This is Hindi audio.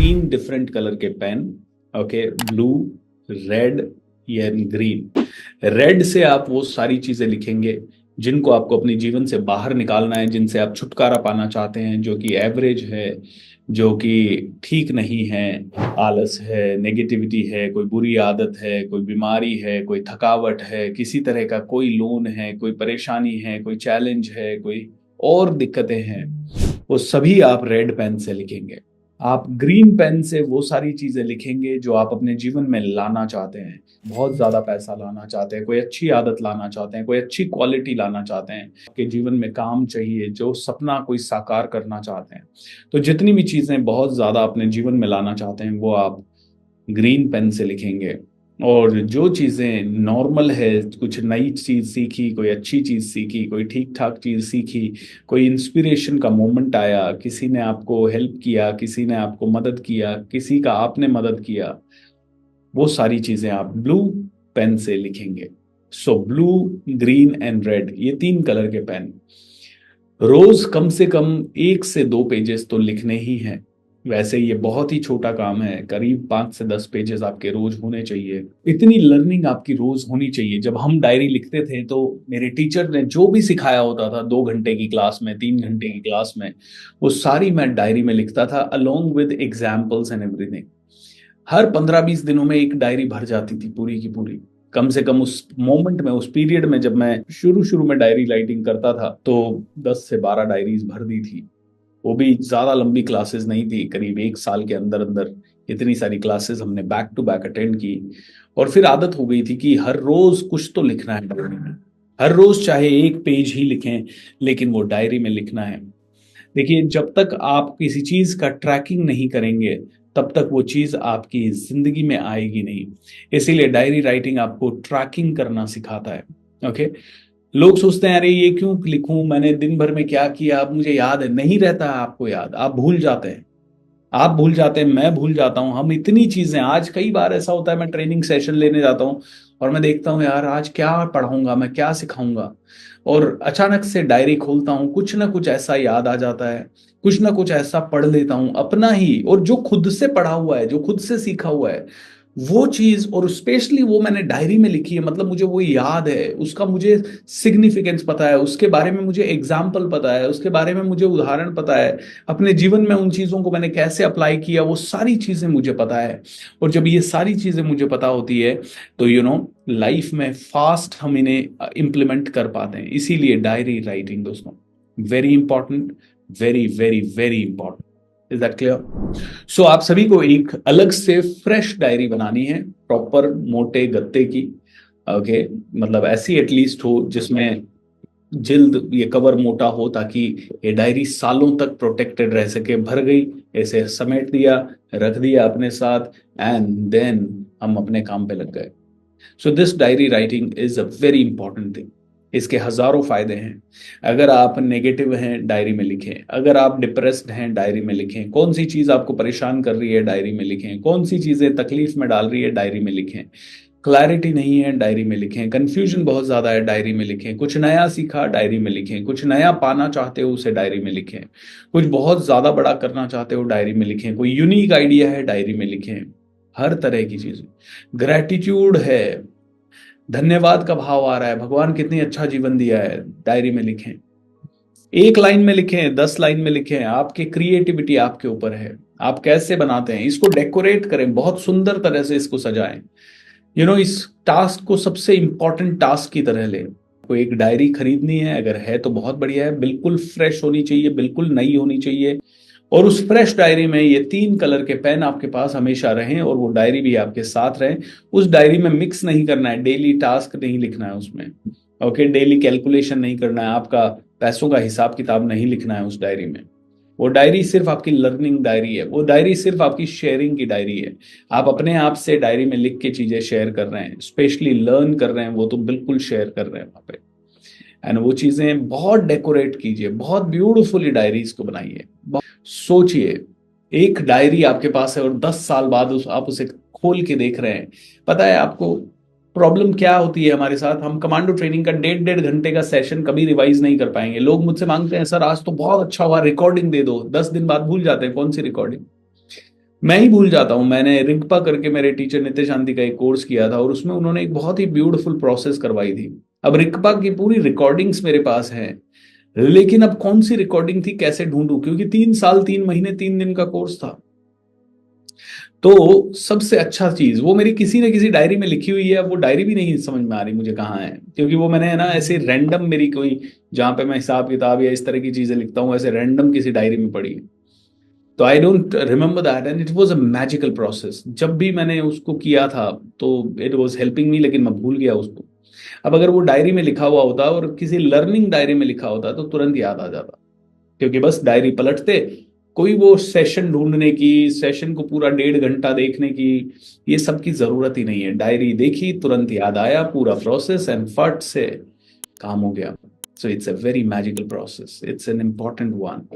तीन डिफरेंट कलर के पेन, ओके, ब्लू, रेड या ग्रीन। रेड से आप वो सारी चीजें लिखेंगे जिनको आपको अपने जीवन से बाहर निकालना है, जिनसे आप छुटकारा पाना चाहते हैं, जो कि एवरेज है, जो कि ठीक नहीं है, आलस है, नेगेटिविटी है, कोई बुरी आदत है, कोई बीमारी है, कोई थकावट है, किसी तरह का कोई लोन है, कोई परेशानी है, कोई चैलेंज है, कोई और दिक्कतें हैं, वो सभी आप रेड पेन से लिखेंगे। आप ग्रीन पेन से वो सारी चीजें लिखेंगे जो आप अपने जीवन में लाना चाहते हैं। बहुत ज्यादा पैसा लाना चाहते हैं, कोई अच्छी आदत लाना चाहते हैं, कोई अच्छी क्वालिटी लाना चाहते हैं, आपके जीवन में काम चाहिए, जो सपना कोई साकार करना चाहते हैं। तो जितनी भी चीजें बहुत ज्यादा अपने जीवन में लाना चाहते हैं वो आप ग्रीन पेन से लिखेंगे। और जो चीजें नॉर्मल है, कुछ नई चीज सीखी, कोई अच्छी चीज सीखी, कोई ठीक ठाक चीज सीखी, कोई इंस्पिरेशन का मोमेंट आया, किसी ने आपको हेल्प किया, किसी ने आपको मदद किया, किसी का आपने मदद किया, वो सारी चीजें आप ब्लू पेन से लिखेंगे। सो ब्लू, ग्रीन एंड रेड, ये तीन कलर के पेन। रोज कम से कम 1 से 2 पेजेस तो लिखने ही हैं। वैसे ये बहुत ही छोटा काम है, करीब 5 से 10 पेजेस आपके रोज होने चाहिए। इतनी लर्निंग आपकी रोज होनी चाहिए। जब हम डायरी लिखते थे तो मेरे टीचर ने जो भी सिखाया होता था 2 घंटे की क्लास में, 3 घंटे की क्लास में, वो सारी मैं डायरी में लिखता था, along with examples and everything. हर 15-20 दिनों में एक डायरी भर जाती थी पूरी की पूरी। कम से कम उस मोमेंट में, उस पीरियड में, जब मैं शुरू शुरू में डायरी राइटिंग करता था तो 10 से 12 डायरीज भर दी थी। वो भी ज्यादा लंबी क्लासेस नहीं थी, करीब 1 साल के अंदर अंदर इतनी सारी क्लासेस हमने बैक टू बैक अटेंड की। और फिर आदत हो गई थी कि हर रोज कुछ तो लिखना है डायरी में। हर रोज चाहे 1 पेज ही लिखें, लेकिन वो डायरी में लिखना है। देखिए, जब तक आप किसी चीज का ट्रैकिंग नहीं करेंगे तब तक वो चीज आपकी जिंदगी में आएगी नहीं। इसीलिए डायरी राइटिंग आपको ट्रैकिंग करना सिखाता है। ओके। लोग सोचते हैं, अरे ये क्यों लिखूं, मैंने दिन भर में क्या किया, अब मुझे याद है नहीं रहता है। आपको याद, आप भूल जाते हैं, आप भूल जाते हैं, मैं भूल जाता हूं। हम इतनी चीजें, आज कई बार ऐसा होता है, मैं ट्रेनिंग सेशन लेने जाता हूं और मैं देखता हूं यार आज क्या पढ़ाऊंगा, मैं क्या सिखाऊंगा, और अचानक से डायरी खोलता हूं, कुछ ना कुछ ऐसा याद आ जाता है, कुछ ना कुछ ऐसा पढ़ लेता हूं अपना ही, और जो खुद से पढ़ा हुआ है, जो खुद से सीखा हुआ है वो चीज, और स्पेशली वो मैंने डायरी में लिखी है, मतलब मुझे वो याद है, उसका मुझे सिग्निफिकेंस पता है, उसके बारे में मुझे एग्जाम्पल पता है, उसके बारे में मुझे उदाहरण पता है, अपने जीवन में उन चीजों को मैंने कैसे अप्लाई किया, वो सारी चीजें मुझे पता है। और जब ये सारी चीजें मुझे पता होती है तो लाइफ में फास्ट हम इन्हें इम्प्लीमेंट कर पाते हैं। इसीलिए डायरी राइटिंग दोस्तों, very important, very very very important. Is that clear? So आप सभी को एक अलग से फ्रेश डायरी बनानी है, प्रॉपर मोटे गत्ते की। ओके, मतलब ऐसी एटलीस्ट हो जिसमें जिल्द, ये कवर मोटा हो, ताकि ये डायरी सालों तक प्रोटेक्टेड रह सके। भर गई, ऐसे समेट दिया, रख दिया अपने साथ, एंड देन हम अपने काम पे लग गए। So this diary writing is a very important thing. इसके हजारों फायदे हैं। अगर आप नेगेटिव हैं, डायरी में लिखें। अगर आप डिप्रेस्ड हैं, डायरी में लिखें। कौन सी चीज आपको परेशान कर रही है, डायरी में लिखें। कौन सी चीजें तकलीफ में डाल रही है, डायरी में लिखें। क्लैरिटी नहीं है, डायरी में लिखें। कंफ्यूजन बहुत ज्यादा है, डायरी में लिखें। कुछ नया सीखा, डायरी में लिखें। कुछ नया पाना चाहते हो, उसे डायरी में लिखें। कुछ बहुत ज्यादा बड़ा करना चाहते हो, डायरी में लिखें। कोई यूनिक आइडिया है, डायरी में लिखें। हर तरह की चीजें, ग्रेटिट्यूड है, धन्यवाद का भाव आ रहा है, भगवान कितनी अच्छा जीवन दिया है, डायरी में लिखें। 1 लाइन में लिखें, 10 लाइन में लिखें। आपकी क्रिएटिविटी आपके ऊपर है, आप कैसे बनाते हैं। इसको डेकोरेट करें, बहुत सुंदर तरह से इसको सजाएं। इस टास्क को सबसे इंपॉर्टेंट टास्क की तरह लें। कोई एक डायरी खरीदनी है, अगर है तो बहुत बढ़िया है, बिल्कुल फ्रेश होनी चाहिए, बिल्कुल नई होनी चाहिए। और उस फ्रेश डायरी में ये 3 कलर के पेन आपके पास हमेशा रहें, और वो डायरी भी आपके साथ रहे। उस डायरी में मिक्स नहीं करना है, डेली टास्क नहीं लिखना है उसमें। ओके, डेली कैलकुलेशन नहीं करना है, आपका पैसों का हिसाब किताब नहीं लिखना है उस डायरी में। वो डायरी सिर्फ आपकी लर्निंग डायरी है, वो डायरी सिर्फ आपकी शेयरिंग की डायरी है। आप अपने आप से डायरी में लिख के चीजें शेयर कर रहे हैं, स्पेशली लर्न कर रहे हैं, वो तो बिल्कुल शेयर कर रहे हैं वहां पे। एंड वो चीजें बहुत डेकोरेट कीजिए, बहुत ब्यूटीफुली डायरीज को बनाइए। सोचिए, एक डायरी आपके पास है और 10 साल बाद आप उसे खोल के देख रहे हैं। पता है आपको प्रॉब्लम क्या होती है हमारे साथ? हम कमांडो ट्रेनिंग का 1.5 घंटे का सेशन कभी रिवाइज नहीं कर पाएंगे। लोग मुझसे मांगते हैं, सर आज तो बहुत अच्छा हुआ, रिकॉर्डिंग दे दो। 10 दिन बाद भूल जाते हैं कौन सी रिकॉर्डिंग। मैं ही भूल जाता हूँ। मैंने रिगपा करके मेरे टीचर नित्य शांति का एक कोर्स किया था और उसमें उन्होंने एक बहुत ही ब्यूटीफुल प्रोसेस करवाई थी। अब रिगपा की पूरी रिकॉर्डिंग्स मेरे पास है, लेकिन अब कौन सी रिकॉर्डिंग थी, कैसे ढूंढूं, क्योंकि 3 साल 3 महीने 3 दिन का कोर्स था। तो सबसे अच्छा चीज वो मेरी किसी न किसी डायरी में लिखी हुई है। अब वो डायरी भी नहीं समझ में आ रही मुझे कहाँ है, क्योंकि वो मैंने है ना ऐसे रैंडम मेरी कोई, जहां पे मैं हिसाब किताब या इस तरह की चीजें लिखता हूँ, ऐसे रैंडम किसी डायरी में पड़ी है। तो I don't remember that, and it was a magical process. जब भी मैंने उसको किया था तो इट वाज हेल्पिंग मी, लेकिन मैं भूल गया उसको। अब अगर वो डायरी में लिखा हुआ होता और किसी लर्निंग डायरी में लिखा होता तो तुरंत याद आ जाता, क्योंकि बस डायरी पलटते, कोई वो सेशन ढूंढने की, सेशन को पूरा 1.5 घंटा देखने की, ये सब की जरूरत ही नहीं है। डायरी देखी, तुरंत याद आया पूरा प्रोसेस, एंड फट से काम हो गया। So it's a very magical process, it's an important one.